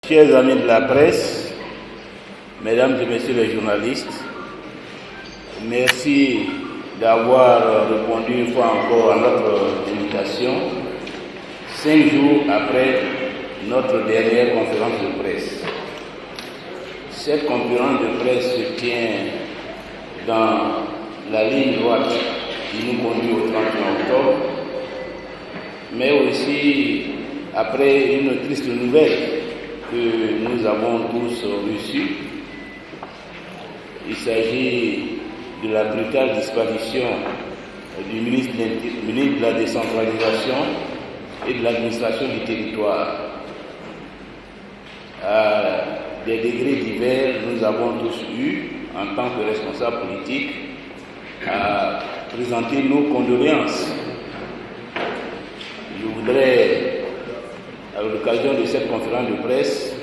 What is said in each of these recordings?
Chers amis de la presse, mesdames et messieurs les journalistes, merci d'avoir répondu une fois encore à notre invitation, 5 jours après notre dernière conférence de presse. Cette conférence de presse se tient dans la ligne droite qui nous conduit au 31 octobre, mais aussi après une triste nouvelle que nous avons tous reçue. Il s'agit de la brutale disparition du ministre de la décentralisation et de l'administration du territoire. À des degrés divers, nous avons tous eu, en tant que responsables politiques, à présenter nos condoléances. Je voudrais, à l'occasion de cette conférence de presse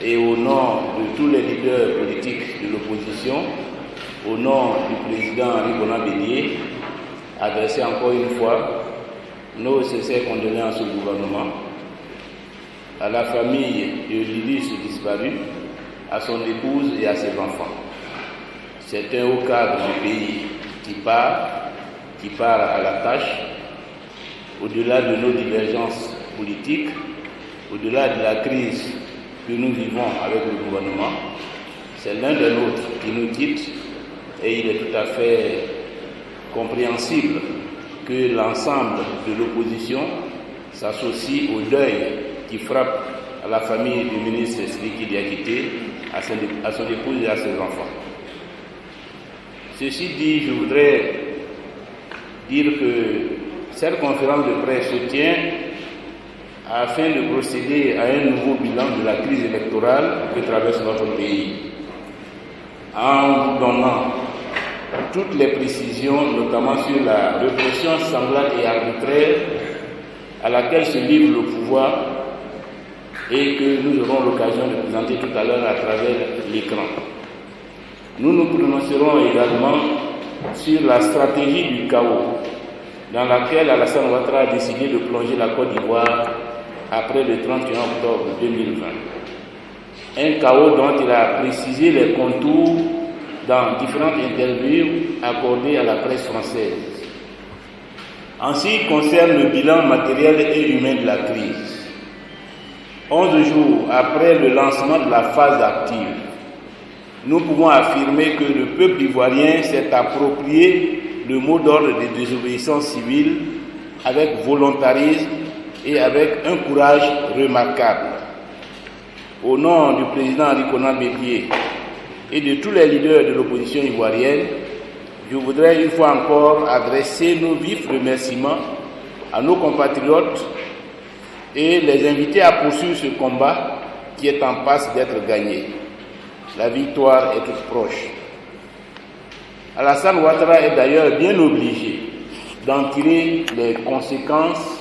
et au nom de tous les leaders politiques de l'opposition, au nom du président Henri Bédié, adresser encore une fois nos sincères condoléances au gouvernement, à la famille de Lydis disparu, à son épouse et à ses enfants. C'est un haut cadre du pays qui part à la tâche, au-delà de nos divergences politiques, au-delà de la crise que nous vivons avec le gouvernement. C'est l'un des nôtres qui nous quitte et il est tout à fait compréhensible que l'ensemble de l'opposition s'associe au deuil qui frappe à la famille du ministre Sidiki Diakité, à son épouse et à ses enfants. Ceci dit, je voudrais dire que cette conférence de presse se tient afin de procéder à un nouveau bilan de la crise électorale que traverse notre pays, en vous donnant toutes les précisions, notamment sur la répression sanglante et arbitraire à laquelle se livre le pouvoir et que nous aurons l'occasion de présenter tout à l'heure à travers l'écran. Nous nous prononcerons également sur la stratégie du chaos dans laquelle Alassane Ouattara a décidé de plonger la Côte d'Ivoire après le 31 octobre 2020. Un chaos dont il a précisé les contours dans différentes interviews accordées à la presse française. En ce qui concerne le bilan matériel et humain de la crise, 11 jours après le lancement de la phase active, nous pouvons affirmer que le peuple ivoirien s'est approprié le mot d'ordre de désobéissance civile avec volontarisme et avec un courage remarquable. Au nom du président Henri Bédié et de tous les leaders de l'opposition ivoirienne, je voudrais une fois encore adresser nos vifs remerciements à nos compatriotes et les inviter à poursuivre ce combat qui est en passe d'être gagné. La victoire est toute proche. Alassane Ouattara est d'ailleurs bien obligé d'en tirer les conséquences,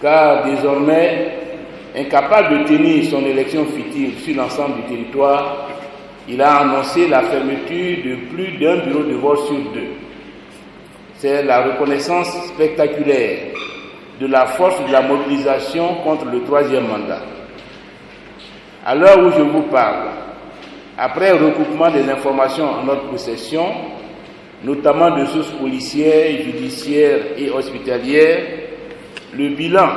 car désormais, incapable de tenir son élection fictive sur l'ensemble du territoire, il a annoncé la fermeture de plus d'un bureau de vote sur 2. C'est la reconnaissance spectaculaire de la force de la mobilisation contre le 3e mandat. À l'heure où je vous parle, après recoupement des informations en notre possession, notamment de sources policières, judiciaires et hospitalières, le bilan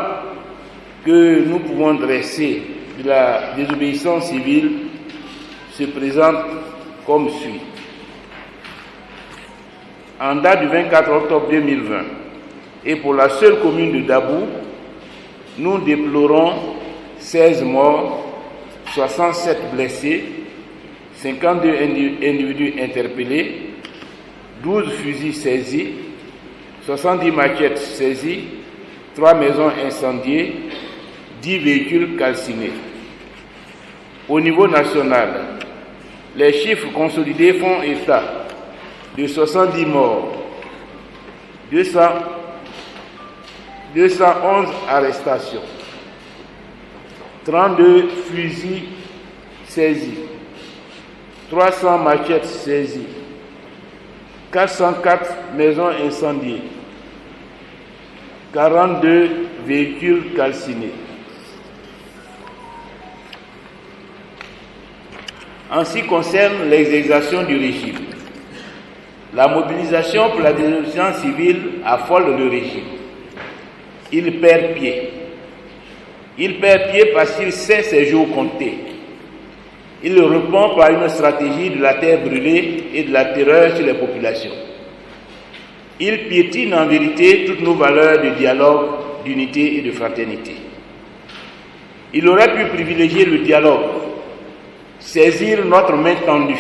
que nous pouvons dresser de la désobéissance civile se présente comme suit. En date du 24 octobre 2020, et pour la seule commune de Dabou, nous déplorons 16 morts, 67 blessés, 52 individus interpellés, 12 fusils saisis, 70 machettes saisies, 3 maisons incendiées, 10 véhicules calcinés. Au niveau national, les chiffres consolidés font état de 70 morts, 211 arrestations, 32 fusils saisis, 300 machettes saisies, 404 maisons incendiées, 42 véhicules calcinés. En ce qui concerne l'exercice du régime, la mobilisation pour la désobéissance civile affole le régime. Il perd pied. Il perd pied parce qu'il sait ses jours comptés. Il répond par une stratégie de la terre brûlée et de la terreur sur les populations. Il piétine en vérité toutes nos valeurs de dialogue, d'unité et de fraternité. Il aurait pu privilégier le dialogue, saisir notre main tendue,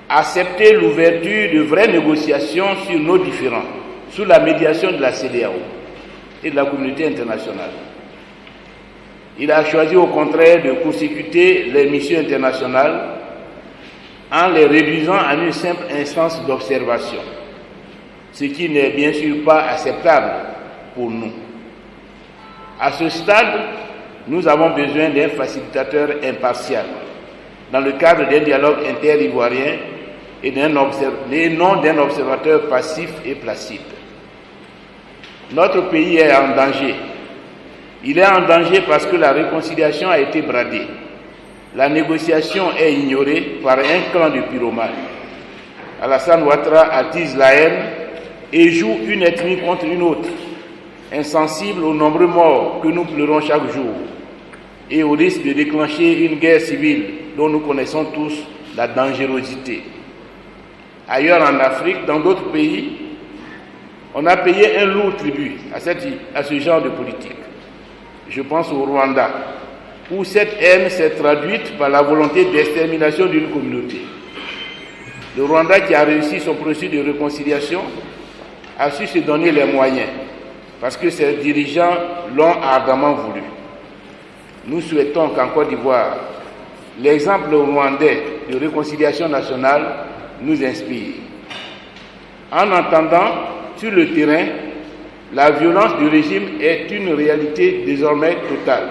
accepter l'ouverture de vraies négociations sur nos différends, sous la médiation de la CEDEAO et de la communauté internationale. Il a choisi au contraire de consécuter les missions internationales en les réduisant à une simple instance d'observation, ce qui n'est bien sûr pas acceptable pour nous. À ce stade, nous avons besoin d'un facilitateur impartial dans le cadre d'un dialogue inter-ivoirien et non d'un observateur passif et placide. Notre pays est en danger. Il est en danger parce que la réconciliation a été bradée. La négociation est ignorée par un clan de pyromanes. Alassane Ouattara attise la haine et joue une ethnie contre une autre, insensible aux nombreux morts que nous pleurons chaque jour et au risque de déclencher une guerre civile dont nous connaissons tous la dangerosité. Ailleurs en Afrique, dans d'autres pays, on a payé un lourd tribut à ce genre de politique. Je pense au Rwanda, où cette haine s'est traduite par la volonté d'extermination d'une communauté. Le Rwanda, qui a réussi son processus de réconciliation, a su se donner les moyens, parce que ses dirigeants l'ont ardemment voulu. Nous souhaitons qu'en Côte d'Ivoire, l'exemple rwandais de réconciliation nationale nous inspire. En entendant, sur le terrain, la violence du régime est une réalité désormais totale.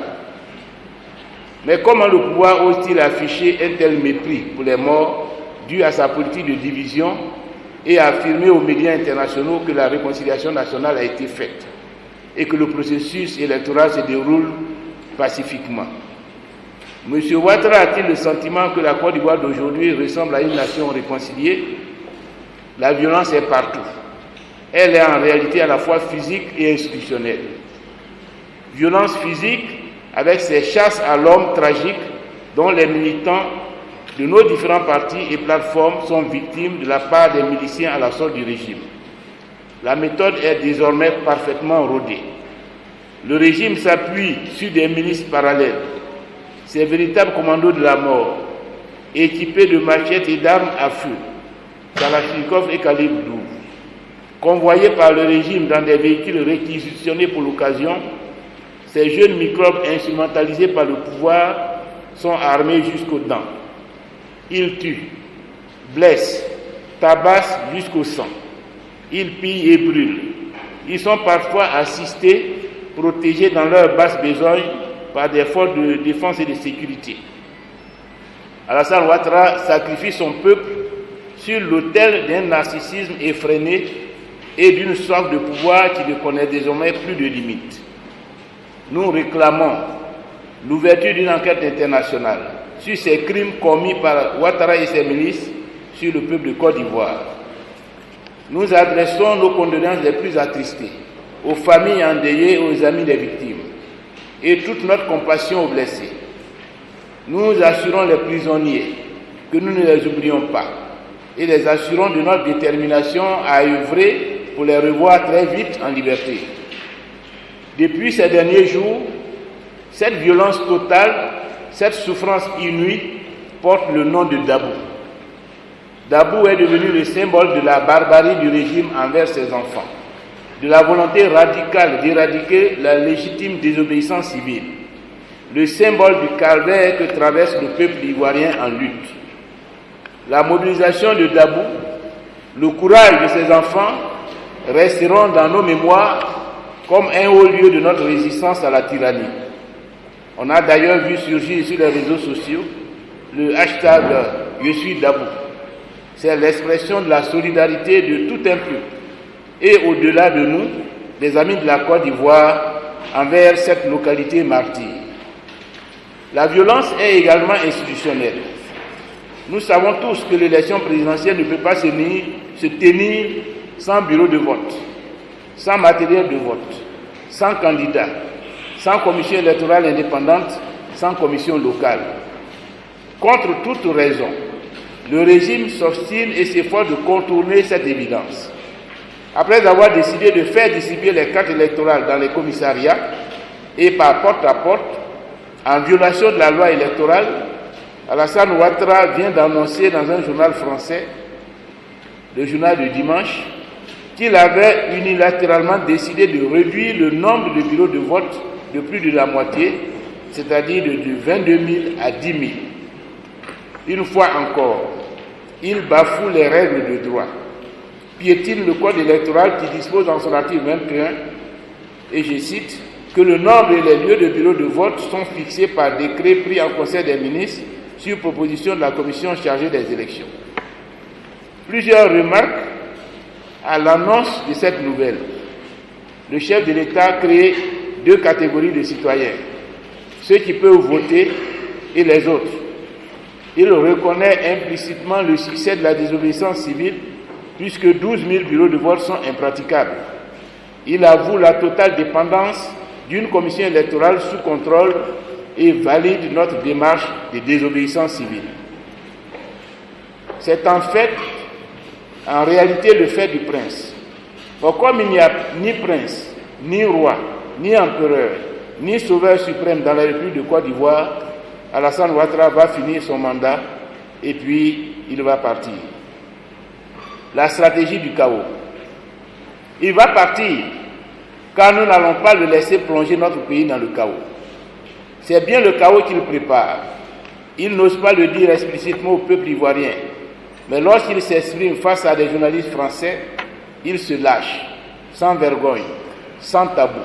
Mais comment le pouvoir ose-t-il afficher un tel mépris pour les morts dû à sa politique de division et affirmer aux médias internationaux que la réconciliation nationale a été faite et que le processus électoral se déroule pacifiquement? M. Ouattara a-t-il le sentiment que la Côte d'Ivoire d'aujourd'hui ressemble à une nation réconciliée? La violence est partout. Elle est en réalité à la fois physique et institutionnelle. Violence physique avec ces chasses à l'homme tragiques dont les militants de nos différents partis et plateformes sont victimes de la part des miliciens à la solde du régime. La méthode est désormais parfaitement rodée. Le régime s'appuie sur des milices parallèles, ces véritables commandos de la mort, équipés de machettes et d'armes à feu, Kalachnikov et calibre 12. Convoyés par le régime dans des véhicules réquisitionnés pour l'occasion, ces jeunes microbes instrumentalisés par le pouvoir sont armés jusqu'aux dents. Ils tuent, blessent, tabassent jusqu'au sang. Ils pillent et brûlent. Ils sont parfois assistés, protégés dans leur basse besogne par des forces de défense et de sécurité. Alassane Ouattara sacrifie son peuple sur l'autel d'un narcissisme effréné et d'une soif de pouvoir qui ne connaît désormais plus de limites. Nous réclamons l'ouverture d'une enquête internationale sur ces crimes commis par Ouattara et ses milices sur le peuple de Côte d'Ivoire. Nous adressons nos condoléances les plus attristées aux familles endeuillées et aux amis des victimes et toute notre compassion aux blessés. Nous assurons les prisonniers que nous ne les oublions pas et les assurons de notre détermination à œuvrer pour les revoir très vite en liberté. Depuis ces derniers jours, cette violence totale, cette souffrance inouïe porte le nom de Dabou. Dabou est devenu le symbole de la barbarie du régime envers ses enfants, de la volonté radicale d'éradiquer la légitime désobéissance civile, le symbole du calvaire que traverse le peuple ivoirien en lutte. La mobilisation de Dabou, le courage de ses enfants resteront dans nos mémoires comme un haut lieu de notre résistance à la tyrannie. On a d'ailleurs vu surgir sur les réseaux sociaux le hashtag « Je suis Dabou ». C'est l'expression de la solidarité de tout un peuple et au-delà de nous, des amis de la Côte d'Ivoire, envers cette localité martyre. La violence est également institutionnelle. Nous savons tous que l'élection présidentielle ne peut pas se tenir sans bureau de vote, sans matériel de vote, sans candidat, sans commission électorale indépendante, sans commission locale. Contre toute raison, le régime s'obstine et s'efforce de contourner cette évidence. Après avoir décidé de faire distribuer les cartes électorales dans les commissariats et par porte à porte, en violation de la loi électorale, Alassane Ouattara vient d'annoncer dans un journal français, le journal du dimanche, qu'il avait unilatéralement décidé de réduire le nombre de bureaux de vote de plus de la moitié, c'est-à-dire de 22 000 à 10 000. Une fois encore, il bafoue les règles de droit, piétine le code électoral qui dispose dans son article 21, et je cite, que le nombre et les lieux de bureaux de vote sont fixés par décret pris en Conseil des ministres sur proposition de la commission chargée des élections. Plusieurs remarques à l'annonce de cette nouvelle. Le chef de l'État crée deux catégories de citoyens, ceux qui peuvent voter et les autres. Il reconnaît implicitement le succès de la désobéissance civile puisque 12 000 bureaux de vote sont impraticables. Il avoue la totale dépendance d'une commission électorale sous contrôle et valide notre démarche de désobéissance civile. C'est en réalité le fait du prince. Or, comme il n'y a ni prince, ni roi, ni empereur, ni sauveur suprême dans la République de Côte d'Ivoire, Alassane Ouattara va finir son mandat et puis il va partir. La stratégie du chaos. Il va partir car nous n'allons pas le laisser plonger notre pays dans le chaos. C'est bien le chaos qu'il prépare. Il n'ose pas le dire explicitement au peuple ivoirien, mais lorsqu'il s'exprime face à des journalistes français, il se lâche, sans vergogne, sans tabou.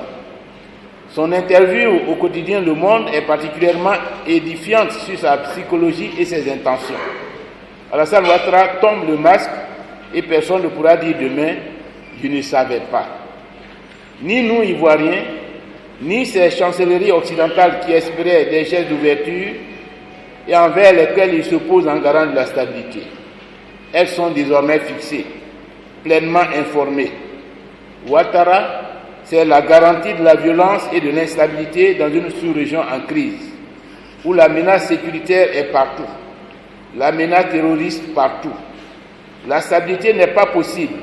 Son interview au quotidien Le Monde est particulièrement édifiante sur sa psychologie et ses intentions. Alassane Ouattara tombe le masque et personne ne pourra dire demain « je ne savais pas ». Ni nous, Ivoiriens, ni ces chancelleries occidentales qui espéraient des gestes d'ouverture et envers lesquels ils se posent en garant de la stabilité. Elles sont désormais fixées, pleinement informées. Ouattara, c'est la garantie de la violence et de l'instabilité dans une sous-région en crise, où la menace sécuritaire est partout, la menace terroriste partout. La stabilité n'est pas possible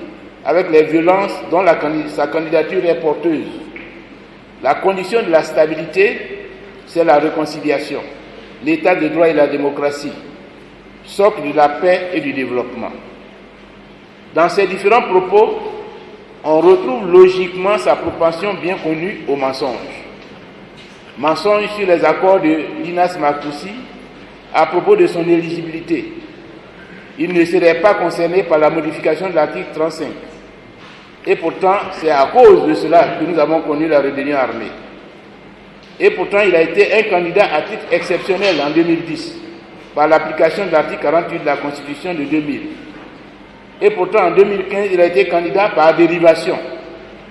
avec les violences dont sa candidature est porteuse. La condition de la stabilité, c'est la réconciliation, l'état de droit et la démocratie, socle de la paix et du développement. Dans ces différents propos, on retrouve logiquement sa propension bien connue au mensonge. Mensonge sur les accords de Linas Martoussi à propos de son éligibilité. Il ne serait pas concerné par la modification de l'article 35. Et pourtant, c'est à cause de cela que nous avons connu la rébellion armée. Et pourtant, il a été un candidat à titre exceptionnel en 2010, par l'application de l'article 48 de la Constitution de 2000. Et pourtant, en 2015, il a été candidat par dérivation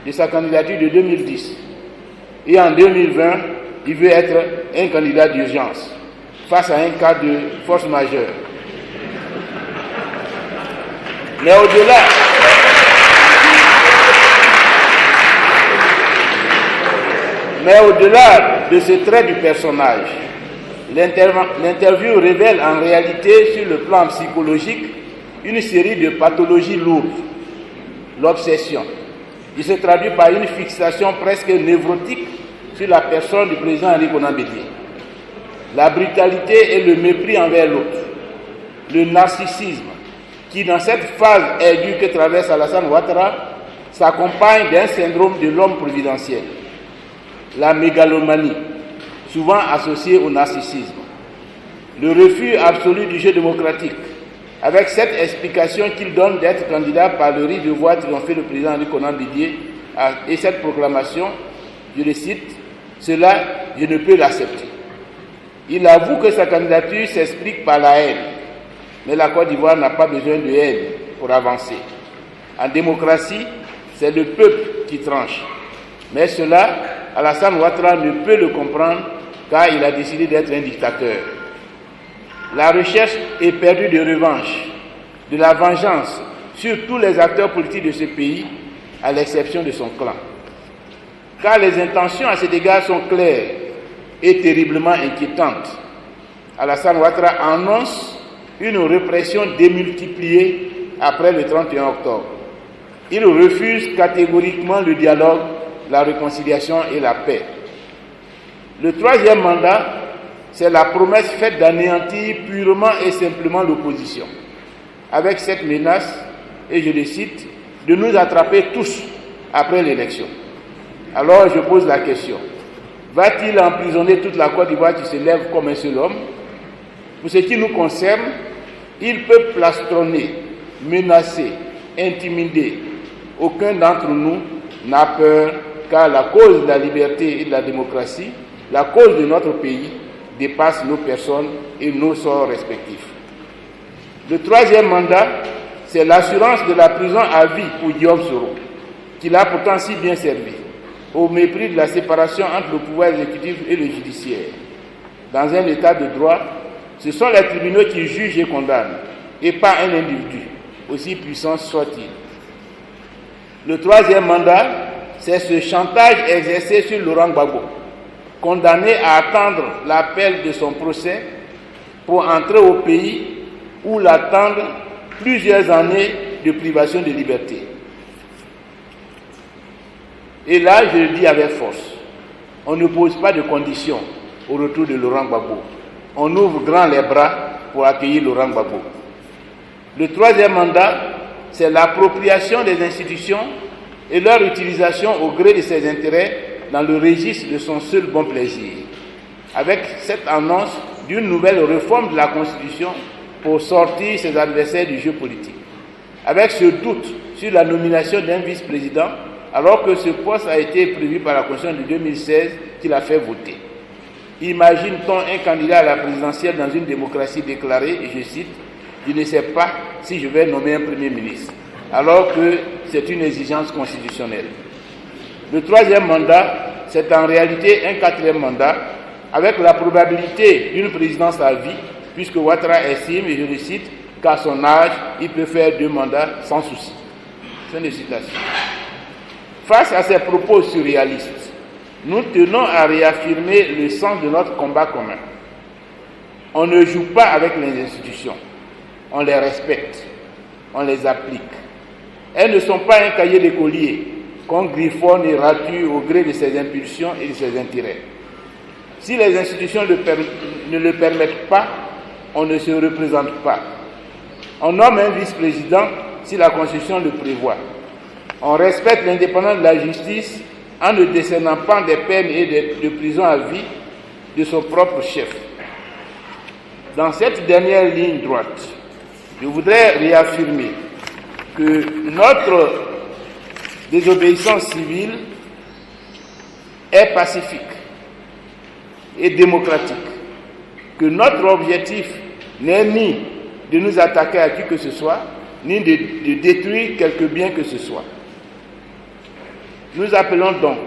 de sa candidature de 2010. Et en 2020, il veut être un candidat d'urgence, face à un cas de force majeure. Mais au-delà de ce trait du personnage, l'interview révèle en réalité sur le plan psychologique une série de pathologies lourdes. L'obsession, qui se traduit par une fixation presque névrotique sur la personne du président Henri Konan Bédié. La brutalité et le mépris envers l'autre. Le narcissisme, qui dans cette phase aiguë que traverse Alassane Ouattara, s'accompagne d'un syndrome de l'homme providentiel. La mégalomanie, souvent associée au narcissisme. Le refus absolu du jeu démocratique, avec cette explication qu'il donne d'être candidat par le risque de voir triompher le président Henri Konan Bédié et cette proclamation, je le cite, « Cela, je ne peux l'accepter ». Il avoue que sa candidature s'explique par la haine, mais la Côte d'Ivoire n'a pas besoin de haine pour avancer. En démocratie, c'est le peuple qui tranche. Mais cela, Alassane Ouattara ne peut le comprendre car il a décidé d'être un dictateur. la recherche éperdue de revanche, de la vengeance sur tous les acteurs politiques de ce pays, à l'exception de son clan. Car les intentions à cet égard sont claires et terriblement inquiétantes. Alassane Ouattara annonce une répression démultipliée après le 31 octobre. Il refuse catégoriquement le dialogue, la réconciliation et la paix. Le troisième mandat, c'est la promesse faite d'anéantir purement et simplement l'opposition, avec cette menace, et je le cite, de nous attraper tous après l'élection. Alors je pose la question, va-t-il emprisonner toute la Côte d'Ivoire qui se lève comme un seul homme? Pour ce qui nous concerne, il peut plastronner, menacer, intimider. Aucun d'entre nous n'a peur, car la cause de la liberté et de la démocratie, la cause de notre pays, dépasse nos personnes et nos sorts respectifs. Le troisième mandat, c'est l'assurance de la prison à vie pour Guillaume Soro, qui l'a pourtant si bien servi, au mépris de la séparation entre le pouvoir exécutif et le judiciaire. Dans un état de droit, ce sont les tribunaux qui jugent et condamnent, et pas un individu, aussi puissant soit-il. Le troisième mandat, c'est ce chantage exercé sur Laurent Gbagbo, condamné à attendre l'appel de son procès pour entrer au pays où l'attendent plusieurs années de privation de liberté. Et là, je le dis avec force, on ne pose pas de conditions au retour de Laurent Gbagbo. On ouvre grand les bras pour accueillir Laurent Gbagbo. Le troisième mandat, c'est l'appropriation des institutions et leur utilisation au gré de ses intérêts dans le registre de son seul bon plaisir, avec cette annonce d'une nouvelle réforme de la Constitution pour sortir ses adversaires du jeu politique, avec ce doute sur la nomination d'un vice-président, alors que ce poste a été prévu par la Constitution de 2016 qu'il a fait voter. Imagine-t-on un candidat à la présidentielle dans une démocratie déclarée, et je cite, « Je ne sais pas si je vais nommer un Premier ministre », alors que c'est une exigence constitutionnelle. Le troisième mandat, c'est en réalité un quatrième mandat, avec la probabilité d'une présidence à vie, puisque Ouattara estime, et je le cite, qu'à son âge, il peut faire 2 mandats sans souci. Fin de citation. Face à ces propos surréalistes, nous tenons à réaffirmer le sens de notre combat commun. On ne joue pas avec les institutions, on les respecte, on les applique. Elles ne sont pas un cahier d'écolier qu'on griffonne et rature au gré de ses impulsions et de ses intérêts. Si les institutions ne le permettent pas, on ne se représente pas. On nomme un vice-président si la Constitution le prévoit. On respecte l'indépendance de la justice en ne décernant pas des peines et de prison à vie de son propre chef. Dans cette dernière ligne droite, je voudrais réaffirmer que notre désobéissance civile est pacifique et démocratique, que notre objectif n'est ni de nous attaquer à qui que ce soit, ni de détruire quelque bien que ce soit. Nous appelons donc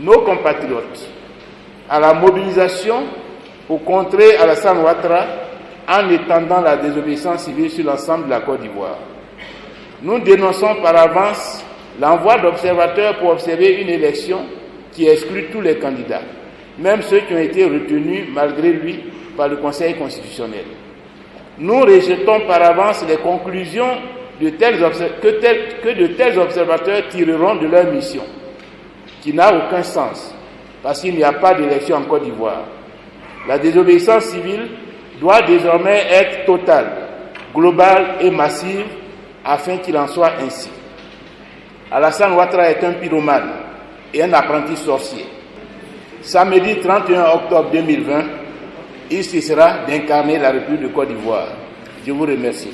nos compatriotes à la mobilisation pour contrer Alassane Ouattara en étendant la désobéissance civile sur l'ensemble de la Côte d'Ivoire. Nous dénonçons par avance l'envoi d'observateurs pour observer une élection qui exclut tous les candidats, même ceux qui ont été retenus malgré lui par le Conseil constitutionnel. Nous rejetons par avance les conclusions que de tels observateurs tireront de leur mission, qui n'a aucun sens, parce qu'il n'y a pas d'élection en Côte d'Ivoire. La désobéissance civile doit désormais être totale, globale et massive, afin qu'il en soit ainsi. Alassane Ouattara est un pyromane et un apprenti sorcier. Samedi 31 octobre 2020, il cessera d'incarner la République de Côte d'Ivoire. Je vous remercie.